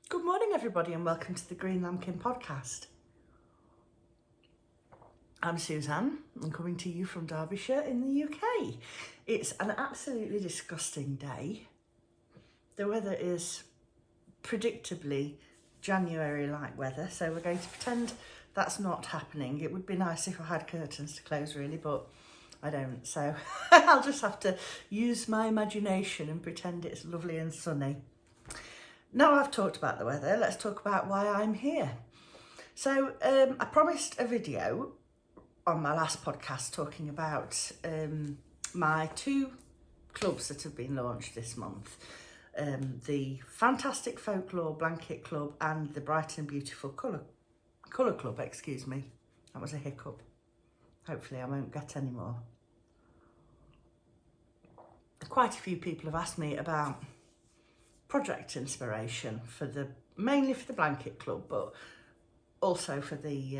Good morning everybody and welcome to the Green Lambkin podcast. I'm Suzanne. I'm coming to you from Derbyshire in the UK. It's an absolutely disgusting day. The weather is predictably January-like weather, so we're going to pretend that's not happening. It would be nice if I had curtains to close really, but I don't, so I'll just have to use my imagination and pretend it's lovely and sunny. Now I've talked about the weather, let's talk about why I'm here. So I promised a video on my last podcast talking about my two clubs that have been launched this month. The Fantastic Folklore Blanket Club and the Bright and Beautiful Colour Club, excuse me. That was a hiccup. Hopefully I won't get any more. Quite a few people have asked me about project inspiration mainly for the Blanket Club, but also for the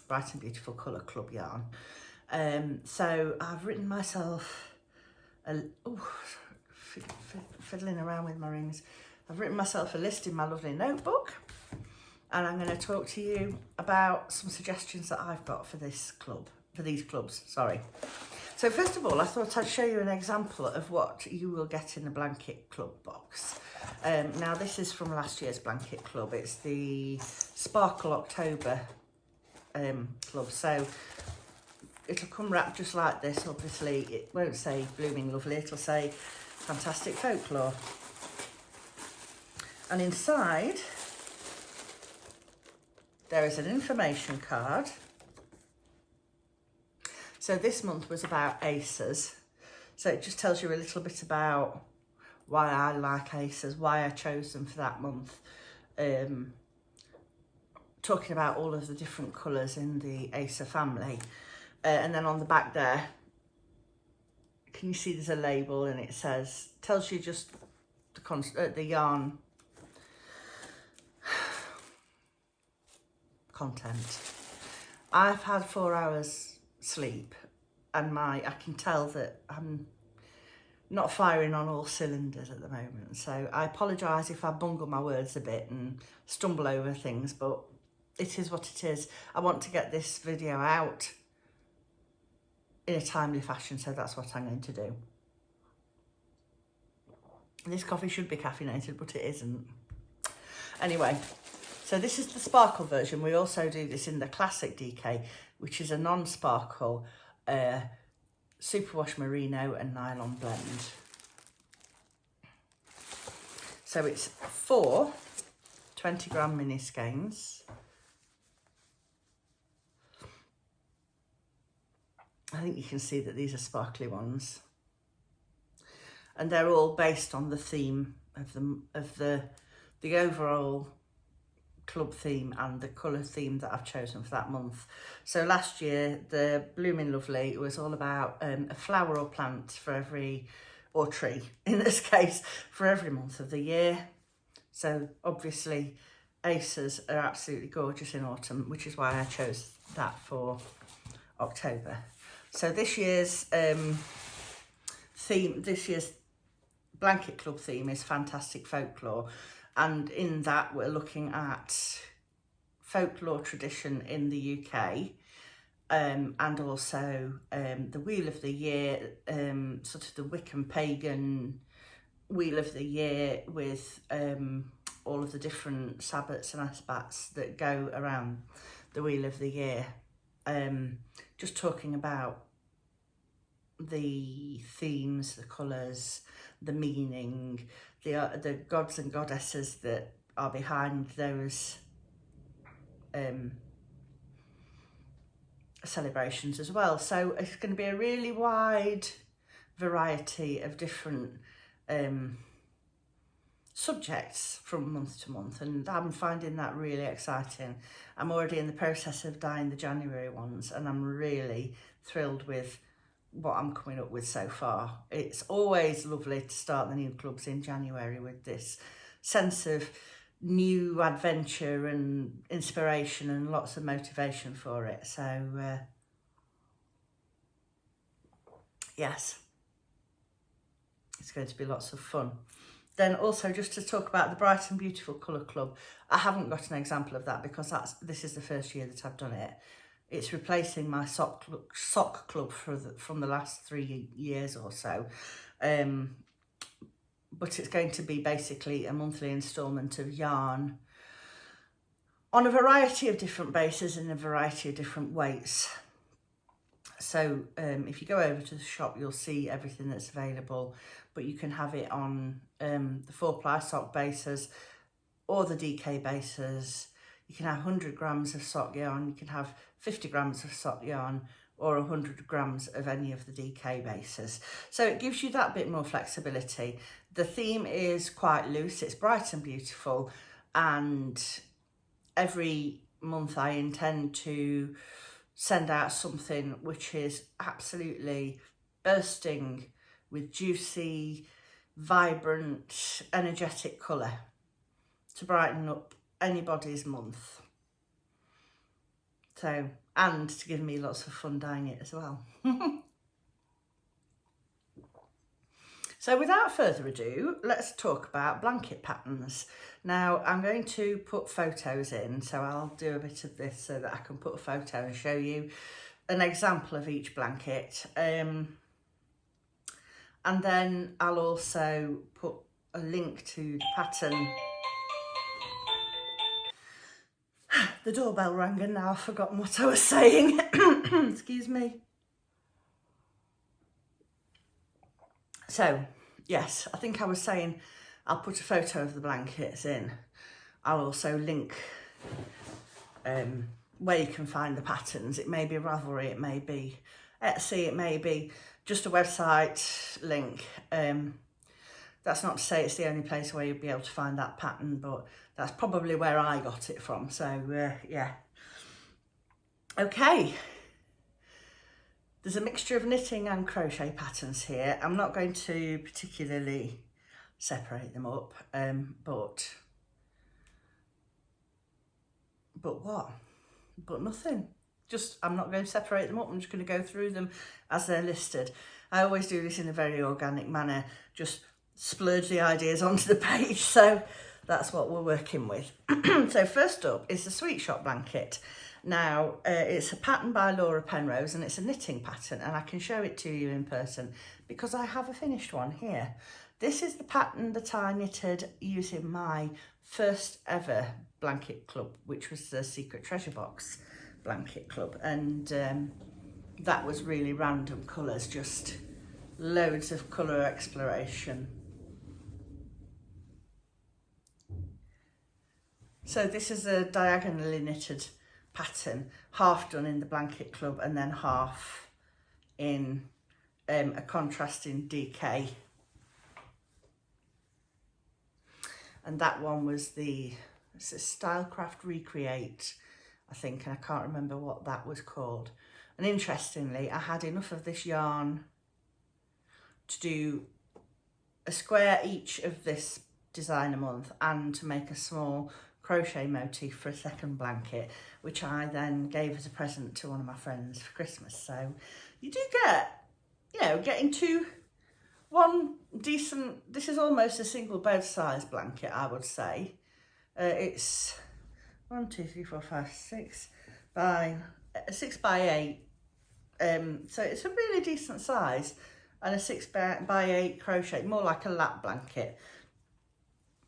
Bright and Beautiful Colour Club yarn. So I've written myself fiddling around with my rings. I've written myself a list in my lovely notebook, and I'm going to talk to you about some suggestions that I've got for these clubs. So first of all, I thought I'd show you an example of what you will get in a Blanket Club box. Now this is from last year's Blanket Club. It's the Sparkle October club. So it'll come wrapped just like this. Obviously it won't say Blooming Lovely, it'll say Fantastic Folklore. And inside there is an information card. So this month was about aces. So it just tells you a little bit about why I like aces, why I chose them for that month. Talking about all of the different colours in the Acer family. And then on the back there, can you see there's a label and it tells you just the yarn content. I've had 4 hours sleep and I can tell that I'm not firing on all cylinders at the moment, so I apologise if I bungle my words a bit and stumble over things, but it is what it is. I want to get this video out in a timely fashion, so that's what I'm going to do. This coffee should be caffeinated, but it isn't. Anyway, so this is the sparkle version. We also do this in the classic DK, which is a non-sparkle superwash merino and nylon blend. So it's 4 20-gram mini skeins. I think you can see that these are sparkly ones, and they're all based on the theme of the overall club theme and the colour theme that I've chosen for that month. So last year the Blooming Lovely was all about a flower or plant for every, or tree in this case, for every month of the year. So obviously aces are absolutely gorgeous in autumn, which is why I chose that for October. So this year's Blanket Club theme is Fantastic Folklore. And in that, we're looking at folklore tradition in the UK, and also the Wheel of the Year, sort of the Wiccan pagan Wheel of the Year with all of the different sabbats and asbats that go around the Wheel of the Year. Just talking about the themes, the colours, the meaning, the gods and goddesses that are behind those celebrations as well. So it's going to be a really wide variety of different subjects from month to month, and I'm finding that really exciting. I'm already in the process of dyeing the January ones, and I'm really thrilled with what I'm coming up with so far. It's always lovely to start the new clubs in January with this sense of new adventure and inspiration and lots of motivation for it. So yes, it's going to be lots of fun. Then also just to talk about the Bright and Beautiful Colour Club, I haven't got an example of that because this is the first year that I've done it. It's replacing my sock club from the last 3 years or so. But it's going to be basically a monthly instalment of yarn on a variety of different bases and a variety of different weights. So if you go over to the shop, you'll see everything that's available, but you can have it on the 4-ply sock bases or the DK bases. You can have 100 grams of sock yarn, you can have 50 grams of sock yarn, or 100 grams of any of the DK bases. So it gives you that bit more flexibility. The theme is quite loose, it's bright and beautiful, and every month I intend to send out something which is absolutely bursting with juicy, vibrant, energetic colour to brighten up anybody's month. So, and to give me lots of fun dyeing it as well. So without further ado, let's talk about blanket patterns. Now I'm going to put photos in, so I'll do a bit of this so that I can put a photo and show you an example of each blanket. And then I'll also put a link to the pattern. The doorbell rang and now I've forgotten what I was saying. Excuse me. So, yes, I think I was saying I'll put a photo of the blankets in. I'll also link where you can find the patterns. It may be Ravelry, it may be Etsy, it may be just a website link. That's not to say it's the only place where you'll be able to find that pattern, but that's probably where I got it from. So, yeah. Okay. There's a mixture of knitting and crochet patterns here. I'm not going to particularly separate them up, but what? But nothing. Just, I'm not going to separate them up. I'm just going to go through them as they're listed. I always do this in a very organic manner, just splurge the ideas onto the page. So that's what we're working with. So first up is the Sweet Shop blanket. Now, it's a pattern by Laura Penrose and it's a knitting pattern, and I can show it to you in person because I have a finished one here. This is the pattern that I knitted using my first ever blanket club, which was the Secret Treasure Box blanket club. And that was really random colours, just loads of colour exploration. So this is a diagonally knitted pattern, half done in the blanket club and then half in a contrasting DK. And that one was it's a Stylecraft Recreate, I think, and I can't remember what that was called. And interestingly, I had enough of this yarn to do a square each of this designer month and to make a small crochet motif for a second blanket, which I then gave as a present to one of my friends for Christmas. So you do get, you know, getting one decent, this is almost a single bed size blanket, I would say. It's 1, 2, 3, 4, 5, 6 by 8. So it's a really decent size, and a 6 by 8 crochet, more like a lap blanket.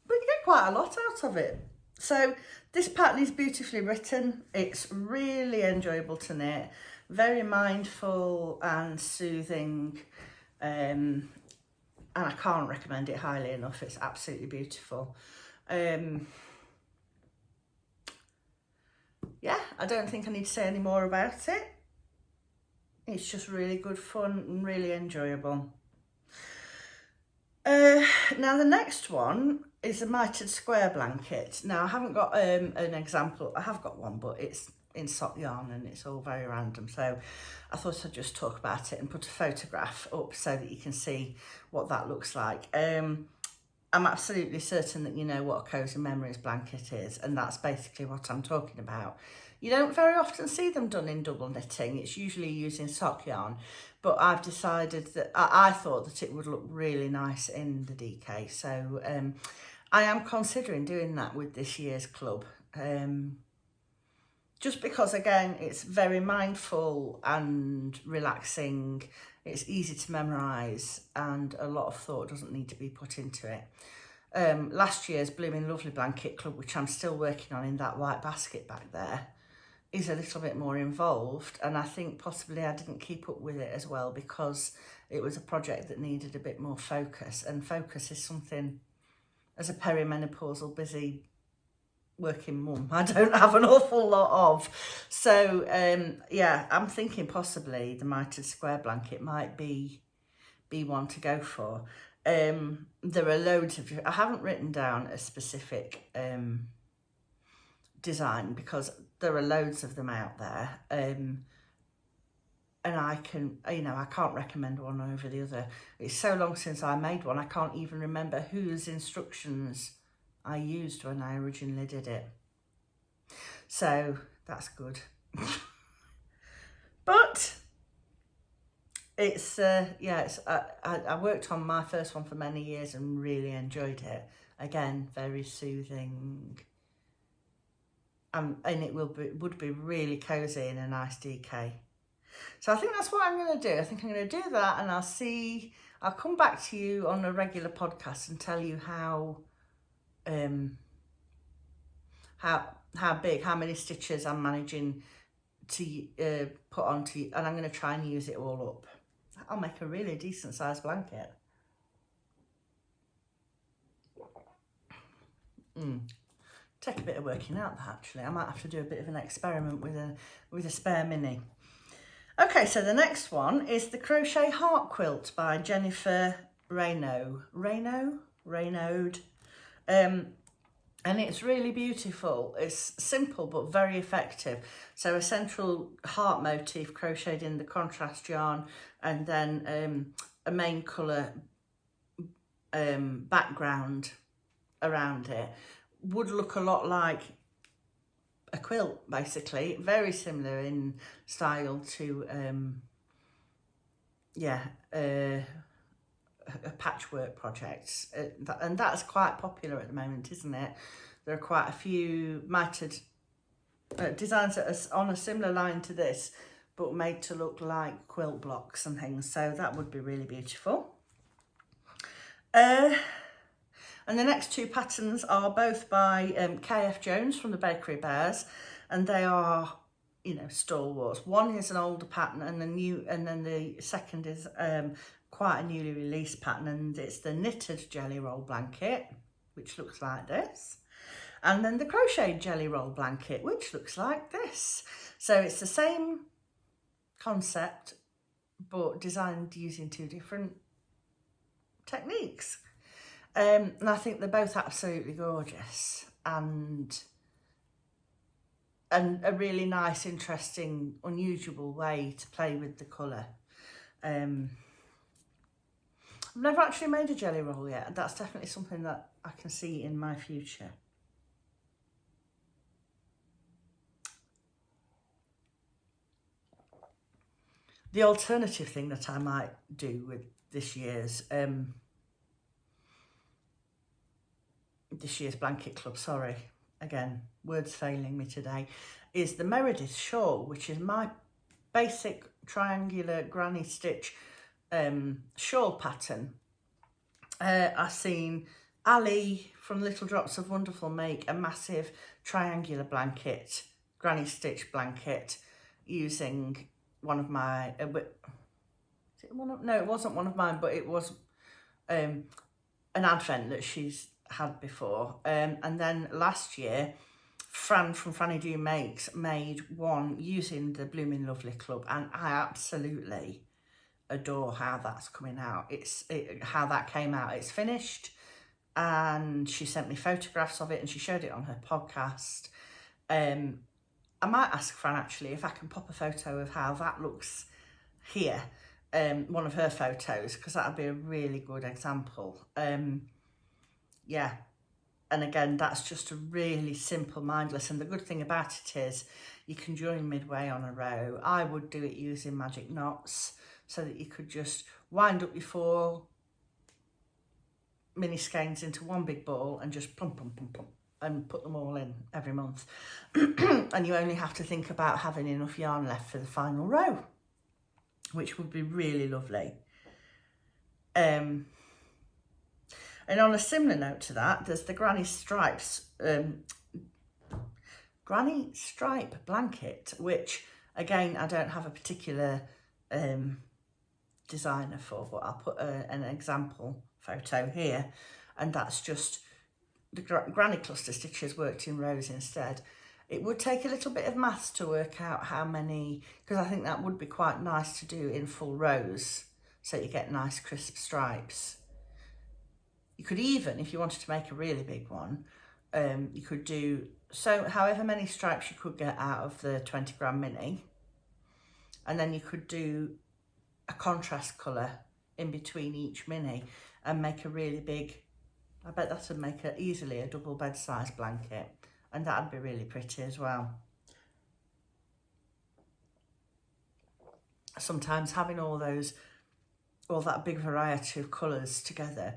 But you get quite a lot out of it. So this pattern is beautifully written. It's really enjoyable to knit, very mindful and soothing. And I can't recommend it highly enough. It's absolutely beautiful. Yeah, I don't think I need to say any more about it. It's just really good fun and really enjoyable. Now the next one is a mitered square blanket. Now I haven't got an example. I have got one, but it's in sock yarn and it's all very random. So I thought I'd just talk about it and put a photograph up so that you can see what that looks like. I'm absolutely certain that you know what a Cozy Memories blanket is, and that's basically what I'm talking about. You don't very often see them done in double knitting. It's usually using sock yarn, but I've decided that I thought that it would look really nice in the DK. So I am considering doing that with this year's club. Just because, again, it's very mindful and relaxing. It's easy to memorise, and a lot of thought doesn't need to be put into it. Last year's Blooming Lovely Blanket Club, which I'm still working on in that white basket back there, is a little bit more involved, and I think possibly I didn't keep up with it as well because it was a project that needed a bit more focus, and focus is something, as a perimenopausal busy working mum, I don't have an awful lot of. So yeah, I'm thinking possibly the mitered square blanket might be one to go for. There are loads of, I haven't written down a specific design because there are loads of them out there, and I can, you know, I can't recommend one over the other. It's so long since I made one, I can't even remember whose instructions I used when I originally did it. So that's good. But it's yeah, it's I worked on my first one for many years and really enjoyed it. Again, very soothing, and it would be really cozy in a nice DK. So I think that's what I'm going to do. I think I'm going to do that, and I'll come back to you on a regular podcast and tell you how big, how many stitches I'm managing to put onto, and I'm going to try and use it all up. I'll make a really decent sized blanket. Take a bit of working out that, actually. I might have to do a bit of an experiment with a spare mini. Okay, so the next one is the Crochet Heart Quilt by Jennifer Raynaud. And it's really beautiful. It's simple but very effective. So a central heart motif crocheted in the contrast yarn, and then a main colour background around it. Would look a lot like a quilt, basically. Very similar in style to a patchwork project, and that's quite popular at the moment, isn't it? There are quite a few mitered designs that are on a similar line to this, but made to look like quilt blocks and things, so that would be really beautiful. And the next two patterns are both by KF Jones from the Bakery Bears, and they are, you know, stalwarts. One is an older pattern, and then the second is quite a newly released pattern, and it's the knitted jelly roll blanket, which looks like this, and then the crocheted jelly roll blanket, which looks like this. So it's the same concept but designed using two different techniques, and I think they're both absolutely gorgeous and a really nice, interesting, unusual way to play with the colour. I've never actually made a jelly roll yet. That's definitely something that I can see in my future. The alternative thing that I might do with this year's blanket club, sorry, again, words failing me today, is the Meredith Shawl, which is my basic triangular granny stitch shawl pattern. I've seen Ali from Little Drops of Wonderful make a massive triangular blanket, granny stitch blanket, using one of my, no, it wasn't one of mine, but it was an advent that she's had before. And then last year, Fran from Franny Do Makes made one using the Blooming Lovely Club, and I absolutely adore how that's coming out. How that came out. It's finished, and she sent me photographs of it, and she showed it on her podcast. I might ask Fran actually if I can pop a photo of how that looks here, one of her photos, because that would be a really good example. yeah. And again, that's just a really simple mindless. And the good thing about it is you can join midway on a row. I would do it using magic knots so that you could just wind up your 4 mini skeins into one big ball and just plump, plump, plump, plump, and put them all in every month. And you only have to think about having enough yarn left for the final row, which would be really lovely. And on a similar note to that, there's the Granny Stripes, Granny Stripe blanket, which again, I don't have a particular designer for, but I'll put an example photo here. And that's just the granny cluster stitches worked in rows instead. It would take a little bit of maths to work out how many, because I think that would be quite nice to do in full rows, so you get nice crisp stripes. You could even, if you wanted to make a really big one, you could do, so however many stripes you could get out of the 20 gram mini, and then you could do a contrast colour in between each mini and make a really big, I bet that would make easily a double bed size blanket, and that'd be really pretty as well. Sometimes having all that big variety of colours together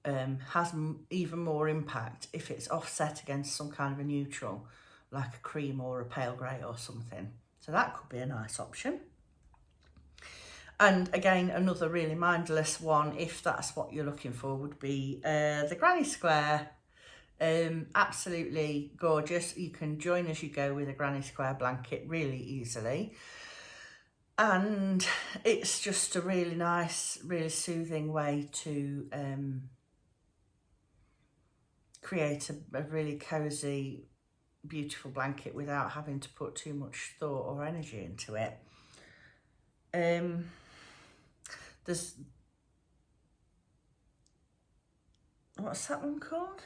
has even more impact if it's offset against some kind of a neutral, like a cream or a pale grey or something. So that could be a nice option. And again, another really mindless one, if that's what you're looking for, would be the Granny Square. Absolutely gorgeous. You can join as you go with a Granny Square blanket really easily. And it's just a really nice, really soothing way to create a really cosy, beautiful blanket without having to put too much thought or energy into it. There's, what's that one called?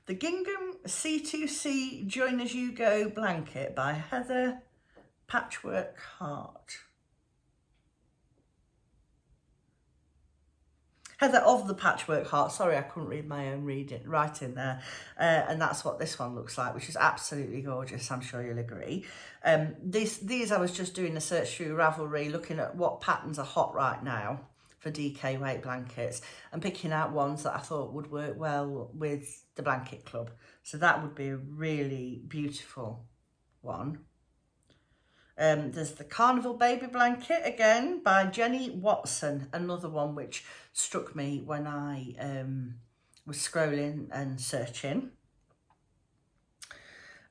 The Gingham C2C Join As You Go blanket by Heather Patchwork Heart. Heather of the Patchwork Heart. Sorry, I couldn't read my own writing there. And that's what this one looks like, which is absolutely gorgeous. I'm sure you'll agree. These I was just doing a search through Ravelry, looking at what patterns are hot right now for DK weight blankets and picking out ones that I thought would work well with the blanket club. So that would be a really beautiful one. There's the Carnival baby blanket again by Jenny Watson, another one which struck me when I was scrolling and searching.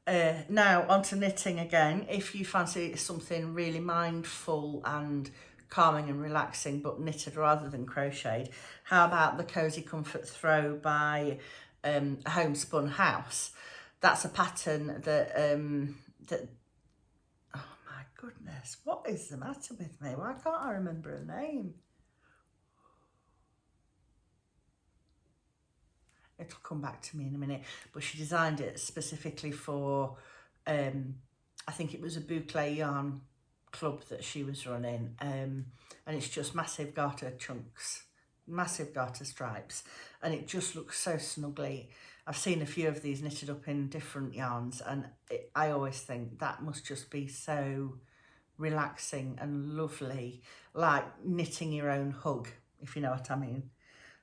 Now onto knitting again. If you fancy something really mindful and calming and relaxing but knitted rather than crocheted, how about the Cozy Comfort Throw by Homespun House? That's a pattern that oh my goodness, what is the matter with me? Why can't I remember her name? It'll come back to me in a minute, but she designed it specifically for I think it was a boucle yarn club that she was running, and it's just massive garter chunks, massive garter stripes, and it just looks so snuggly. I've seen a few of these knitted up in different yarns, and I always think that must just be so relaxing and lovely, like knitting your own hug, if you know what I mean.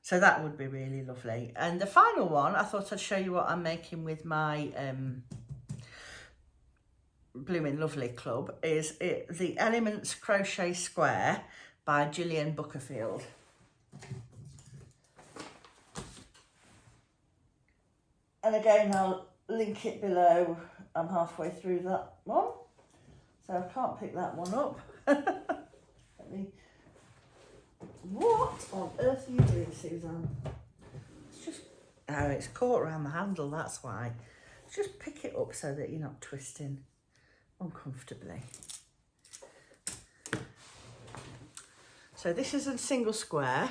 So that would be really lovely. And the final one, I thought I'd show you what I'm making with my Blooming Lovely Club, is the Elements Crochet Square by Gillian Buckerfield. And again, I'll link it below. I'm halfway through that one, so I can't pick that one up. Let me... What on earth are you doing, Suzanne? It's just... Oh, it's caught around the handle, that's why. Just pick it up so that you're not twisting uncomfortably. So this is a single square.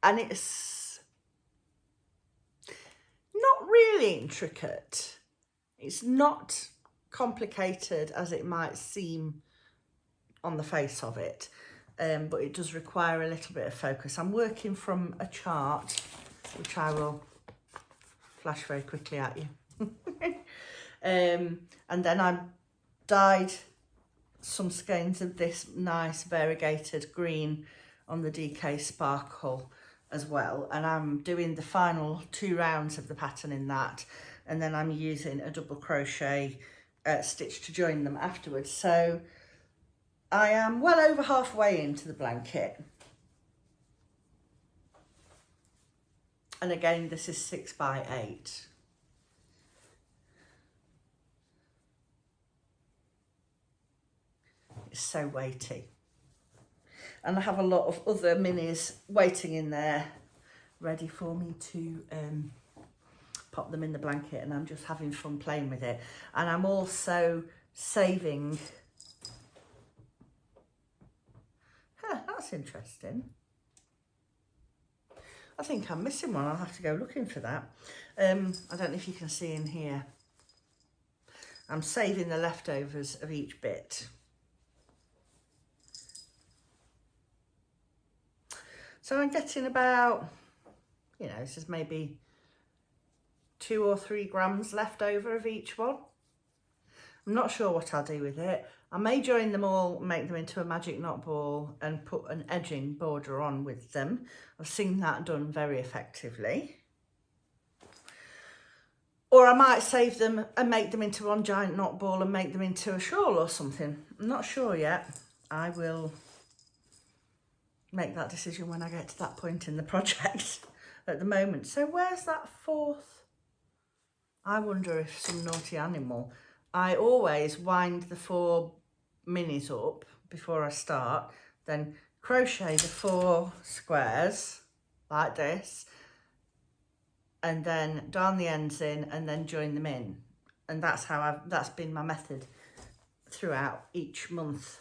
And it's not really intricate. It's not complicated as it might seem on the face of it, but it does require a little bit of focus. I'm working from a chart, which I will flash very quickly at you. And then I dyed some skeins of this nice variegated green on the DK Sparkle as well, and I'm doing the final 2 rounds of the pattern in that, and then I'm using a double crochet stitch to join them afterwards. So I am well over halfway into the blanket, and again this is 6 by 8. It's so weighty, and I have a lot of other minis waiting in there ready for me to pop them in the blanket, and I'm just having fun playing with it. And I'm also saving, that's interesting. I think I'm missing one. I'll have to go looking for that. I don't know if you can see in here. I'm saving the leftovers of each bit. So I'm getting about, you know, this is maybe 2 or 3 grams left over of each one. I'm not sure what I'll do with it. I may join them all, make them into a magic knot ball and put an edging border on with them. I've seen that done very effectively. Or I might save them and make them into one giant knot ball and make them into a shawl or something. I'm not sure yet. I will make that decision when I get to that point in the project at the moment. So where's that 4th? I wonder if some naughty animal. I always wind the 4 minis up before I start, then crochet the 4 squares like this, and then darn the ends in and then join them in. And that's how that's been my method throughout each month.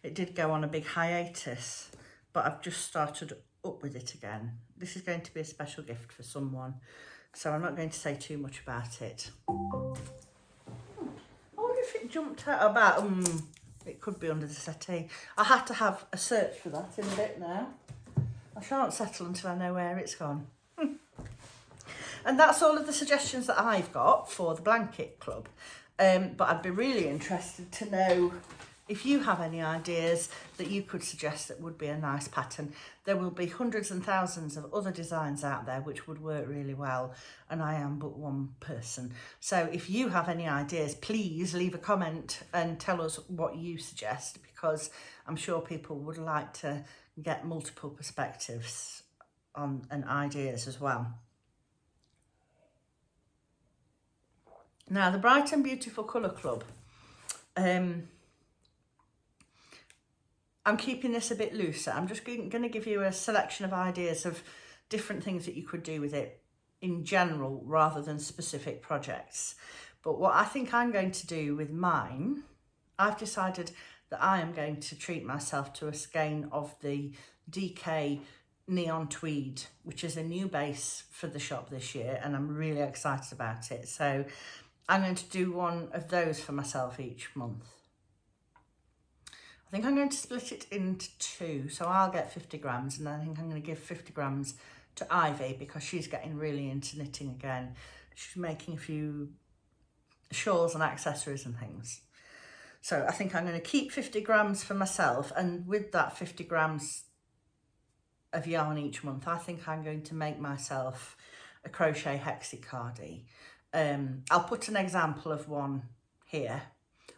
It did go on a big hiatus, but I've just started up with it again. This is going to be a special gift for someone, so I'm not going to say too much about it. I wonder if it jumped out about, it could be under the settee. I had to have a search for that in a bit now. I shan't settle until I know where it's gone. And that's all of the suggestions that I've got for the blanket club. But I'd be really interested to know if you have any ideas that you could suggest that would be a nice pattern. There will be hundreds and thousands of other designs out there which would work really well, and I am but one person. So if you have any ideas, please leave a comment and tell us what you suggest, because I'm sure people would like to get multiple perspectives on and ideas as well. Now, the Bright and Beautiful Colour Club. I'm keeping this a bit looser. I'm just going to give you a selection of ideas of different things that you could do with it in general rather than specific projects. But what I think I'm going to do with mine, I've decided that I am going to treat myself to a skein of the DK Neon Tweed, which is a new base for the shop this year, and I'm really excited about it. So I'm going to do one of those for myself each month. I think I'm going to split it into 2, so I'll get 50 grams, and I think I'm going to give 50 grams to Ivy because she's getting really into knitting again. She's making a few shawls and accessories and things. So I think I'm going to keep 50 grams for myself, and with that 50 grams of yarn each month, I think I'm going to make myself a crochet hexicardie. I'll put an example of one here.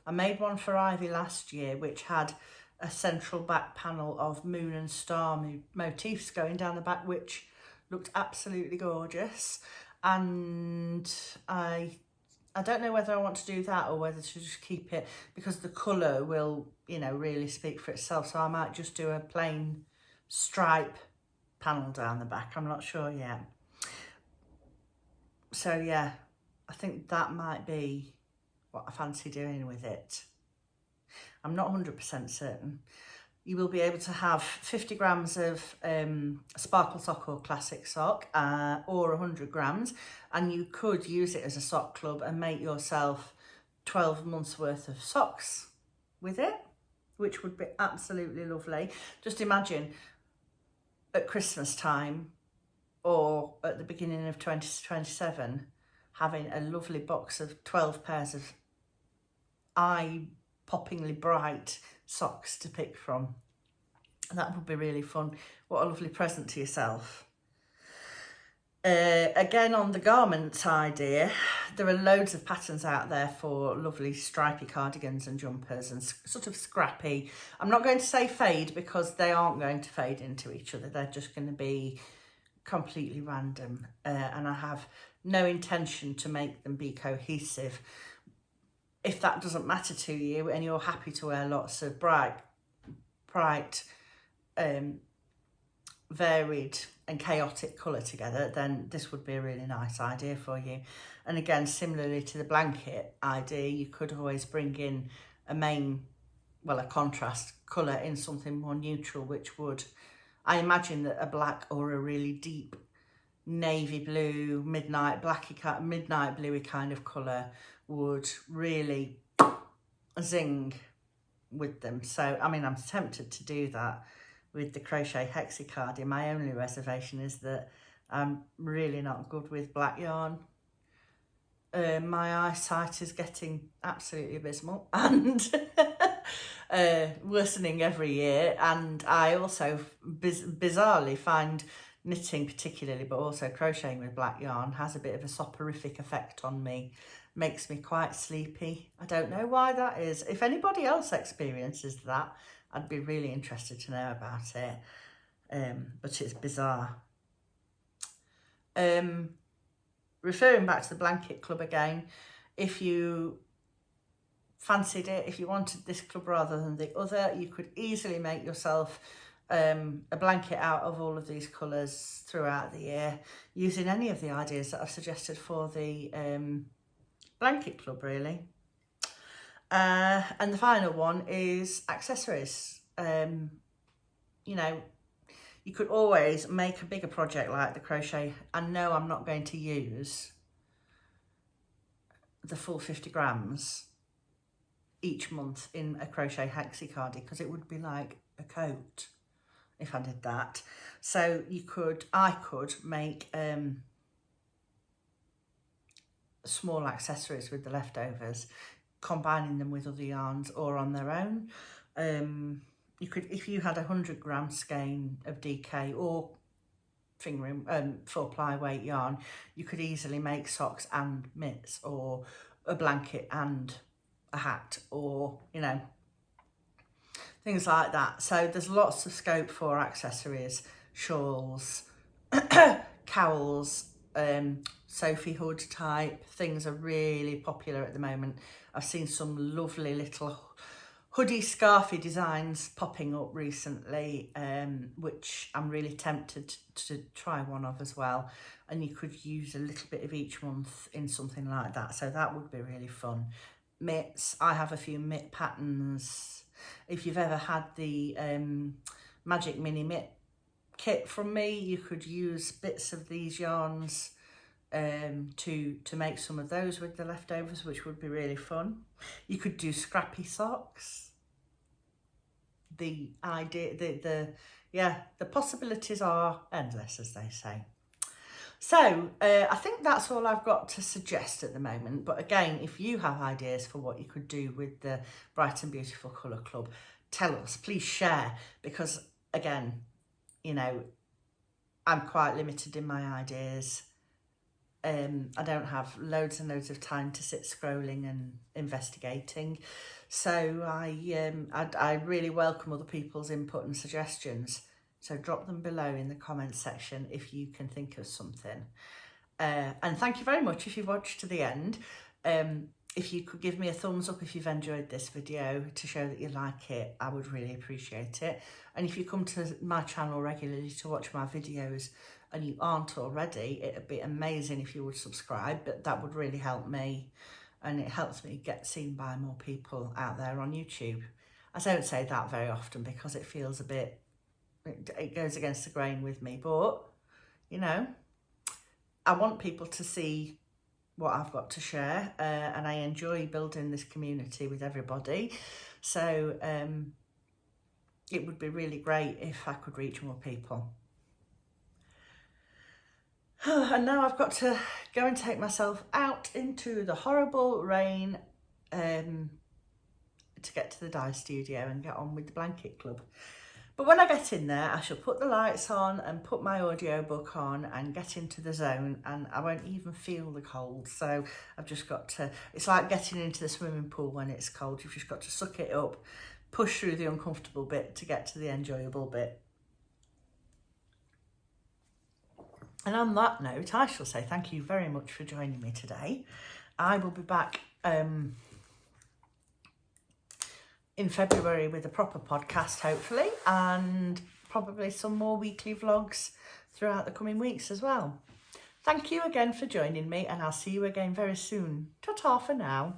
I made one for Ivy last year which had a central back panel of moon and star motifs going down the back, which looked absolutely gorgeous. And I don't know whether I want to do that or whether to just keep it, because the colour will, you know, really speak for itself. So I might just do a plain stripe panel down the back. I'm not sure yet. So yeah, I think that might be what I fancy doing with it. I'm not 100% certain. You will be able to have 50 grams of sparkle sock or classic sock, or 100 grams, and you could use it as a sock club and make yourself 12 months worth of socks with it, which would be absolutely lovely. Just imagine at Christmas time or at the beginning of 2027 having a lovely box of 12 pairs of eye-poppingly bright socks to pick from. That would be really fun. What a lovely present to yourself. Again, on the garments idea, there are loads of patterns out there for lovely stripy cardigans and jumpers and sort of scrappy. I'm not going to say fade because they aren't going to fade into each other. They're just going to be completely random, and I have no intention to make them be cohesive. If that doesn't matter to you and you're happy to wear lots of bright, varied and chaotic colour together, then this would be a really nice idea for you. And again, similarly to the blanket idea, you could always bring in a contrast colour in something more neutral, which would, I imagine that a black or a really deep navy blue, midnight bluey kind of colour would really zing with them. So, I mean, I'm tempted to do that with the Crochet Hexicardie. My only reservation is that I'm really not good with black yarn. My eyesight is getting absolutely abysmal and worsening every year. And I also bizarrely find knitting particularly, but also crocheting with black yarn, has a bit of a soporific effect on me. Makes me quite sleepy. I don't know why that is. If anybody else experiences that, I'd be really interested to know about it. But it's bizarre. Referring back to the blanket club again, if you fancied it, if you wanted this club rather than the other, you could easily make yourself a blanket out of all of these colours throughout the year, using any of the ideas that I've suggested for the blanket club, really. And the final one is accessories. You know, you could always make a bigger project like the crochet. I know I'm not going to use the full 50 grams each month in a Crochet Hexicardie because it would be like a coat if I did that. So I could make small accessories with the leftovers, combining them with other yarns or on their own. You could, if you had 100 gram skein of DK or fingering 4-ply weight yarn, you could easily make socks and mitts, or a blanket and a hat, or, you know, things like that. So there's lots of scope for accessories, shawls, cowls, Sophie hood type things are really popular at the moment. I've seen some lovely little hoodie scarfy designs popping up recently, which I'm really tempted to try one of as well. And you could use a little bit of each month in something like that. So that would be really fun. Mitts, I have a few mitt patterns. If you've ever had the Magic Mini Mitt kit from me, you could use bits of these yarns to make some of those with the leftovers, which would be really fun. You could do scrappy socks. The possibilities are endless, as they say. So I think that's all I've got to suggest at the moment. But again, if you have ideas for what you could do with the Bright and Beautiful Colour Club, tell us, please share, because again, you know, I'm quite limited in my ideas. I don't have loads and loads of time to sit scrolling and investigating. So I really welcome other people's input and suggestions. So drop them below in the comments section if you can think of something. And thank you very much if you've watched to the end. If you could give me a thumbs up if you've enjoyed this video to show that you like it, I would really appreciate it. And if you come to my channel regularly to watch my videos and you aren't already, it'd be amazing if you would subscribe, but that would really help me, and it helps me get seen by more people out there on YouTube. I don't say that very often because it feels a bit, it goes against the grain with me, but you know, I want people to see what I've got to share, and I enjoy building this community with everybody. So it would be really great if I could reach more people. And now I've got to go and take myself out into the horrible rain to get to the dye studio and get on with the blanket club. But when I get in there, I shall put the lights on and put my audiobook on and get into the zone, and I won't even feel the cold. So I've just got to, it's like getting into the swimming pool when it's cold. You've just got to suck it up, push through the uncomfortable bit to get to the enjoyable bit. And on that note, I shall say thank you very much for joining me today. I will be back in February with a proper podcast, hopefully, and probably some more weekly vlogs throughout the coming weeks as well. Thank you again for joining me, and I'll see you again very soon. Ta-ta for now.